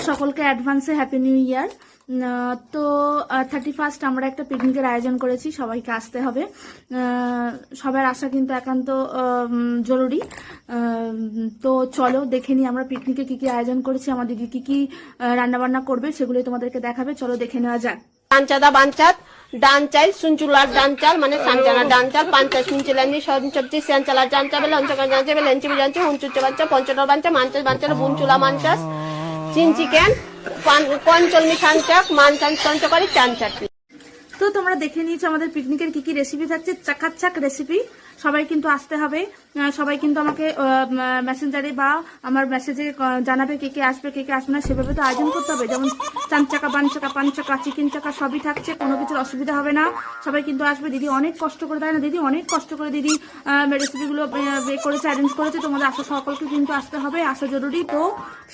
সকলকে অ্যাডভান্সে happy new year. তো 31 আমরা একটা পিকনিকের আয়োজন করেছি, সবাইকে আসতে হবে। সবার আসা কিন্তু একান্ত জরুরি। তো চলো দেখে নিই আমরা পিকনিকে কি কি আয়োজন করেছি, আমার দিদি কি কি রান্নাবান্না করবে সেগুলো তোমাদেরকে দেখাবে। চলো দেখে নেওয়া যাক। ডানচাদা বাঞ্চাত ডান চাইল সুঞ্চুলার ডান চাল মানে সানচানা ডান চাল পাঞ্চা সুঞ্চুলানি সঞ্চবজি সিয়ানচালার জানচা বেলে অঞ্চকা জানচা বেলে এনচিবি জানচা হুঞ্চুচ্চা বাচ্চা পঞ্চটার বাঞ্চা মানচাস বাঞ্চার বুনচুলা মানচাস চিন চিকেন কনচলমি সানচাক মানচান সঞ্চকারি চান চাটনি। তো তোমরা দেখে নিয়েছো আমাদের পিকনিকের কি কি রেসিপি থাকছে, চাকাচাক রেসিপি। সবাই কিন্তু আসতে হবে, সবাই কিন্তু আমাকে মেসেঞ্জারে বা আমার মেসেজে জানাবে কে কে আসবে কে কে আসবে না, সেভাবে তো আয়োজন করতে হবে। যেমন চান চাকা পান চাকা পান চাকা চিকেন চাকা সবই থাকছে, কোনো কিছুর অসুবিধা হবে না। সবাই কিন্তু আসবে। দিদি অনেক কষ্ট করে, তাই না দিদি? অনেক কষ্ট করে দিদি রেসিপিগুলো করেছে, অ্যারেঞ্জ করেছে। তোমাদের আসা সকলকে কিন্তু আসতে হবে, আসা জরুরি। তো